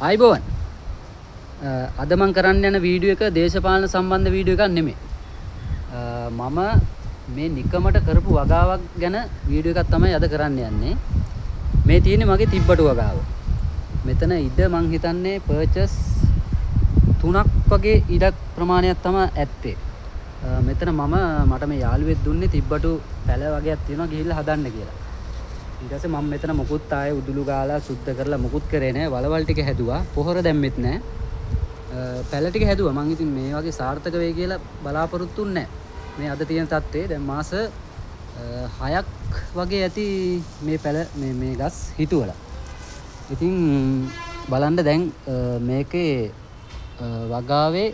ආයිබෝවන් අද මම කරන්න යන වීඩියෝ එක දේශපාලන සම්බන්ධ වීඩියෝ එකක් නෙමෙයි. මම මේ නිකමට කරපු වගාවක් ගැන වීඩියෝ එකක් තමයි අද කරන්න යන්නේ. මේ තියෙන්නේ මගේ තිබ්බටු වගාව. මෙතන ඉඩ මං හිතන්නේ පර්චස් 3ක් වගේ ඉඩක් ප්‍රමාණයක් තමයි ඇත්තේ. මෙතන මට මේ යාළුවෙක් දුන්නේ තිබ්බටු පැල වගේක් තියෙනවා ගිහිල්ලා හදන්න කියලා. ඊට පස්සේ මම මෙතන මොකුත් ආයේ උදුළු ගාලා සුද්ධ කරලා මොකුත් කරේ නැහැ. වලවල් ටික හැදුවා. පොහොර දැම්මෙත් නැහැ. පැල ටික හැදුවා. මං ඉතින් මේ වගේ සාර්ථක වෙයි කියලා බලාපොරොත්තු වෙන්නේ නැහැ. මේ අද තියෙන තත්ත්වයේ දැන් මාස 6ක් වගේ ඇති මේ පැල මේ ගස් හිටුවලා. ඉතින් බලන්න දැන් මේකේ වගාවේ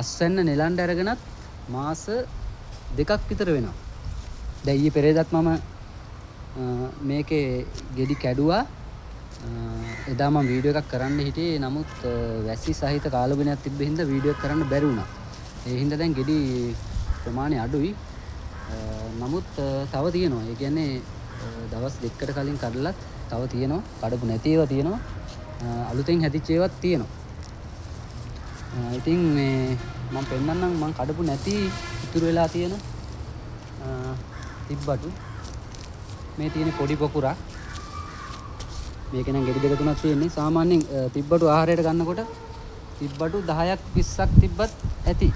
අස්වැන්න නෙලන්න අරගෙනත් මාස 2ක් විතර වෙනවා. දැන් ඊයේ පෙරේදත් මම මේකේ ගෙඩි කැඩුවා. එදා මම වීඩියෝ එකක් කරන්න හිටියේ. නමුත් වැසි සහිත කාලබිනයක් තිබ්බ හින්දා වීඩියෝ එක කරන්න බැරි වුණා. ඒ හින්දා දැන් ගෙඩි ප්‍රමාණය අඩුයි. නමුත් තව තියෙනවා. ඒ කියන්නේ දවස් දෙකකට කලින් කඩලත් තව තියෙනවා. කඩපු නැති ඒවා තියෙනවා. අලුතෙන් හැදිච්ච ඒවාත් තියෙනවා. ඉතින් මේ මම පෙන්නන්නම් මම කඩපු නැති ඉතුරු වෙලා තියෙන තිබ්බටු. මේ තියෙන පොඩි පොකුරක්. මේක නම් ගෙඩි දෙක තුනක් තියෙන්නේ. සාමාන්‍යයෙන් තිබ්බටු ආහාරයට ගන්නකොට තිබ්බටු 10ක් 20ක් තිබ්බත් ඇති.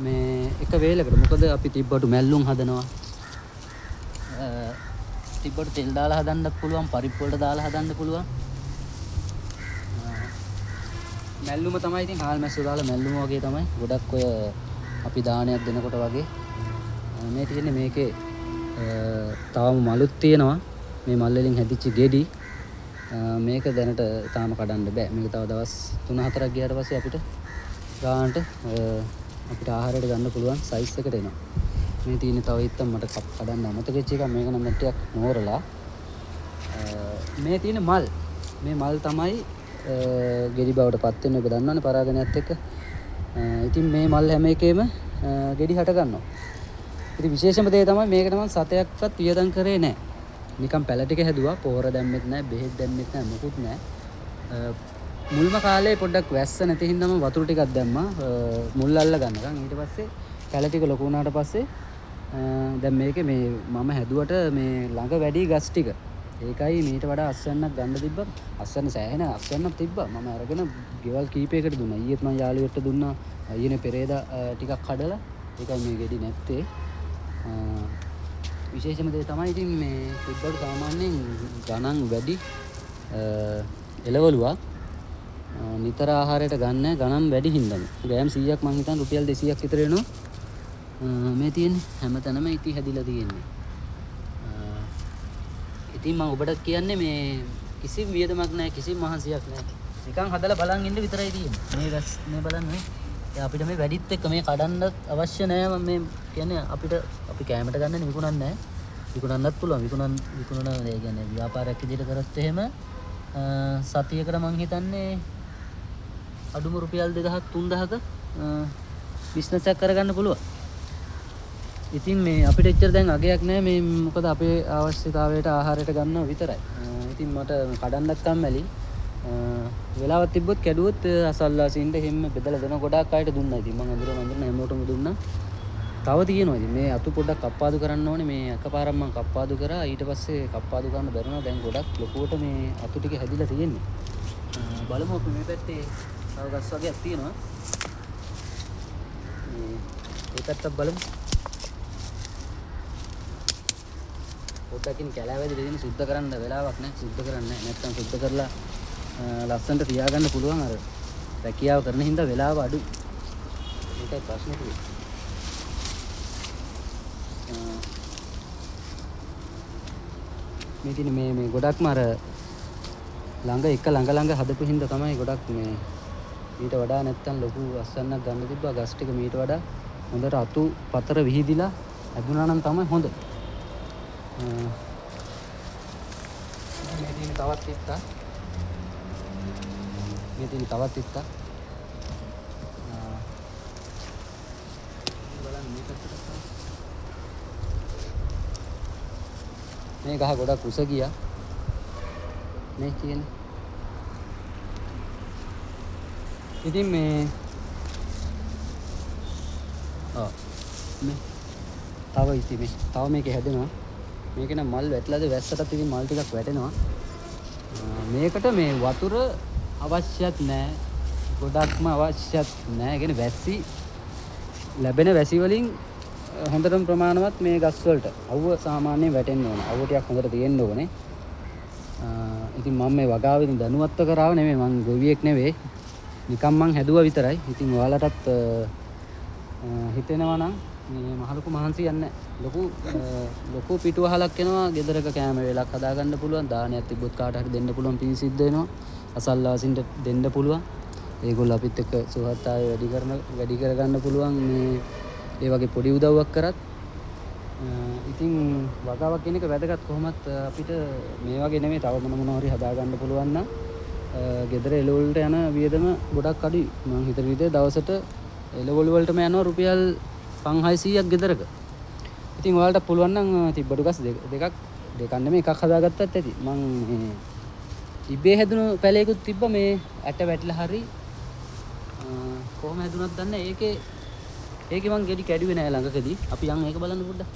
මේ එක වේලකට. මොකද අපි තිබ්බටු මැල්ලුම් හදනවා. තිබ්බටු තෙල් දාලා හදන්නත් පුළුවන්, පරිප්පු වලට දාලා හදන්න පුළුවන්. මැල්ලුම තමයි ඉතින් හාල් මැස්සෝ දාලා මැල්ලුම වගේ තමයි. ගොඩක් ඔය අපි දානයක් දෙනකොට වගේ. මේ තියෙන්නේ මේකේ තවම මලුත් තියෙනවා. මේ මල් වලින් හැදිච්ච ගෙඩි. මේක දැනට තාම කඩන්න බෑ. මේක තව දවස් 3-4ක් ගියාට පස්සේ අපිට ගානට අපිට ආහාරයට ගන්න පුළුවන් සයිස් එකට එනවා. මේ තියෙන තව ඉත්තම් මට කඩන්න අමතක වෙච්ච එක. මේක නම් ටිකක් මෝරලා. මේ තියෙන මල්. මේ මල් තමයි ගෙඩි බවට පත් වෙන්නේ. ඔබ දන්නවනේ පරාගණයත් එක්ක. ඉතින් මේ මල් හැම එකේම ගෙඩි හට ගන්නවා. ඉතින් විශේෂම දේ තමයි මේකට මම සතයක්වත් වියදම් කරේ නැහැ. නිකන් පැල ටික හැදුවා. පොහොර දැම්මෙත් නැහැ, බෙහෙත් දැම්මෙත් නැහැ, මොකුත් නැහැ. මුල්ම කාලේ පොඩ්ඩක් වැස්ස නැති හින්දා මම වතුර ටිකක් දැම්මා මුල් අල්ල ගන්නකම්. ඊට පස්සේ පැල ටික ලොකු වුණාට පස්සේ දැන් මේකේ මේ මම හැදුවට මේ ළඟ වැඩි ගස් ටික. ඒකයි මීට වඩා අස්වැන්නක් ගන්න තිබ්බා. අස්වැන්න සෑහෙන අස්වැන්නක් තිබ්බා. මම අරගෙන ගෙවල් කීපයකට දුන්නා. ඊයේත් මම යාළුවෙක්ට දුන්නා. ඊයේනේ පෙරේදා ටිකක් කඩලා. ඒකයි මේ ගෙඩි නැත්තේ. විශේෂම දේ තමයි ඉතින් මේ තිබ්බට සාමාන්‍යයෙන් ගණන් වැඩි එළවලුවක් නිතර ආහාරයට ගන්න ගණන් වැඩි හින්දාම ග්‍රෑම් 100ක් මං හිතන්නේ රුපියල් 200ක් විතර වෙනවා. මේ තියෙන්නේ හැමතැනම ඉති හැදිලා තියෙන්නේ. ඉතින් මම ඔබට කියන්නේ මේ කිසිම වියදමක් නැහැ, කිසිම මහන්සියක් නැහැ. නිකන් හදලා බලන් ඉන්න විතරයි තියෙන්නේ. මේ ගස් මේ බලන්න මේ. අපිට මේ වැඩිත් එක්ක මේ කඩන්න අවශ්‍ය නැහැ. මම මේ කියන්නේ අපි කැමරට ගන්න විකුණන්නේ නැහැ. විකුණන්නත් පුළුවන්. විකුණන ඒ කියන්නේ ව්‍යාපාරයක් විදිහට කරත් එහෙම සතියකට මං හිතන්නේ අඩුම රුපියල් 2000ක් 3000ක බිස්නස් එකක් කරගන්න පුළුවන්. ඉතින් මේ අපිට එච්චර දැන් අගයක් නැහැ. මේ මොකද අපේ අවශ්‍යතාවයට ආහාරයට ගන්නව විතරයි. ඉතින් මට කඩන්නත් කම්මැලි. වෙලාවක් තිබ්බොත් කැඩුවොත් අසල්ලාසින්ට හැම බෙදලා දෙන ගොඩාක් අයට දුන්නා. ඉතින් මම අඳුරන හැමෝටම දුන්නා. තව තියෙනවා. ඉතින් මේ අතු පොඩ්ඩක් කප්පාදු කරන්න ඕනේ. මේ එකපාරක් මම කප්පාදු කරා. ඊට පස්සේ කප්පාදු කරන්න බැරුණා. දැන් ගොඩක් ලොකුවට මේ අතු ටික හැදිලා තියෙන්නේ. බලමු අපි මේ පැත්තේ තව ගස් වර්ගයක් තියෙනවා. මේ පැත්තත් බලමු. පොඩ්ඩකින් කැලෑවැදි දෙන්න සුද්ධ කරන්න වෙලාවක් නැහැ. සුද්ධ කරන්නේ නැහැ. නැත්තම් සුද්ධ කරලා ලස්සනට තියාගන්න පුළුවන්. අර රැකියාව කරන හින්දා වෙලාව අඩුයි. ඒකයි ප්‍රශ්නේ තියෙන්නේ. මේ තියෙන මේ ගොඩක්ම අර ළඟ හදපු හින්දා තමයි ගොඩක් මේ ඊට වඩා නැත්තම් ලොකු අස්වැන්නක් ගන්න තිබ්බා. ගස් ටික මීට වඩා හොඳට අතු පතර විහිදිලා හැදුනා නම් තමයි හොඳ. මේ තියෙන තවත් ඉත්තා. බලන්න මේ පැත්තට. මේ ගහ ගොඩක් උස ගියා. මේ කියන්නේ ඉතින් මේ ඔව් මේ තව ඉතින් මේ තව මේක හැදෙනවා. මේක නම් මල් වැටලාද වැස්සටත් ඉතින් මල් ටිකක් වැටෙනවා. මේකට මේ වතුර අවශ්‍යත් නැහැ. ගොඩක්ම අවශ්‍යත් නැහැ. ඒ කියන්නේ වැසි ලැබෙන වැසි වලින් හොඳටම ප්‍රමාණවත් මේ ගස් වලට අවුව සාමාන්‍යයෙන් වැටෙන්න ඕන. අවුව ටිකක් හොඳට තියෙන්න ඕනේ. ඉතින් මම මේ වගාවෙන් දැනුවත්ව කරාව නෙමෙයි. මං ගොවියෙක් නෙවෙයි. නිකම් මං හැදුවා විතරයි. ඉතින් ඔයාලටත් හිතෙනවා නම් මේ මහලොකු මහන්සියක් නැහැ. ලොකු පිටුවහලක් එනවා. ගෙදරක කෑම වේලක් හදාගන්න පුළුවන්. දානයක් තිබ්බොත් කාට හරි දෙන්න පුළුවන් පින් සිද්ධ වෙනවා. අසල්වාසින්ට දෙන්න පුළුවන්. ඒගොල්ලෝ අපිත් එක්ක සුහදතාවය වැඩි කරගන්න පුළුවන්. මේ ඒ වගේ පොඩි උදව්වක් කරත් ඉතින් වගාවක් කියන එක වැදගත්. කොහොමත් අපිට මේ වගේ නෙමෙයි තව මොන හරි හදාගන්න පුළුවන් නම් ගෙදර එළවලුට යන වියදම ගොඩක් අඩුයි. මම හිතන විදිහට දවසට එළවලු වලටම යනවා රුපියල් 500ක් ගෙදරක. ඉතින් ඔයාලට පුළුවන් නම් තිබ්බඩු ගස් දෙකක් නෙමෙයි එකක් හදාගත්තත් ඇති. මං මේ ඉබේ හැදුණු පැලයකුත් තිබ්බ මේ ඇට වැටිලා හරි කොහොම හැදුනත් දන්නේ. ඒකේ මං ගෙඩි කැඩුවේ නෑ ළඟකදී. අපි යන් ඒක බලන්න පොඩ්ඩක්.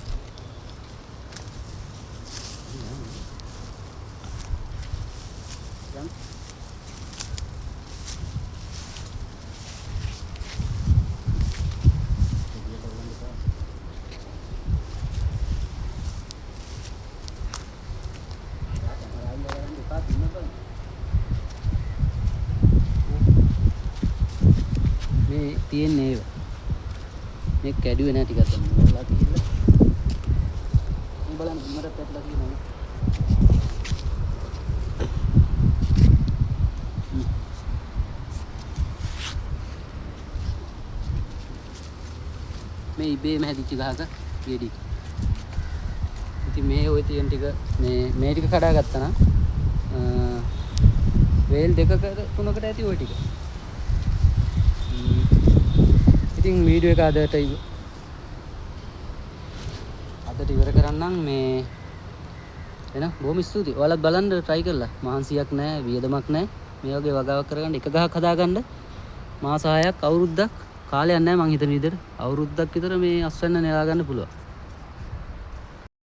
මේ තියෙන්නේ මේ කැඩුවේ නැහැ ටිකක් දැන් මොකලා තියෙන්නේ මේ බලන්න ඉන්නට පැටලා තියෙනවා මේ ඉබේම හැදිච්ච ගහක ගෙඩි. ඉතින් මේ ওই තියෙන ටික මේ ටික කඩා ගත්තා නම් වේල් දෙකකට තුනකට ඇති ওই ටික. ඉතින් වීඩියෝ එක අදට ඉවර කරන්නම්. මේ එන බොහොම ස්තුතියි. ඔයාලත් බලන්න try කරලා. මහන්සියක් නැහැ, වියදමක් නැහැ. මේ වගේ වගාවක් කරගන්න එක ගහක් හදාගන්න මාස 6ක් අවුරුද්දක් කාලයක් නැහැ මං හිතන විදිහට. අවුරුද්දක් විතර මේ අස්වැන්න නෙලා ගන්න පුළුවන්.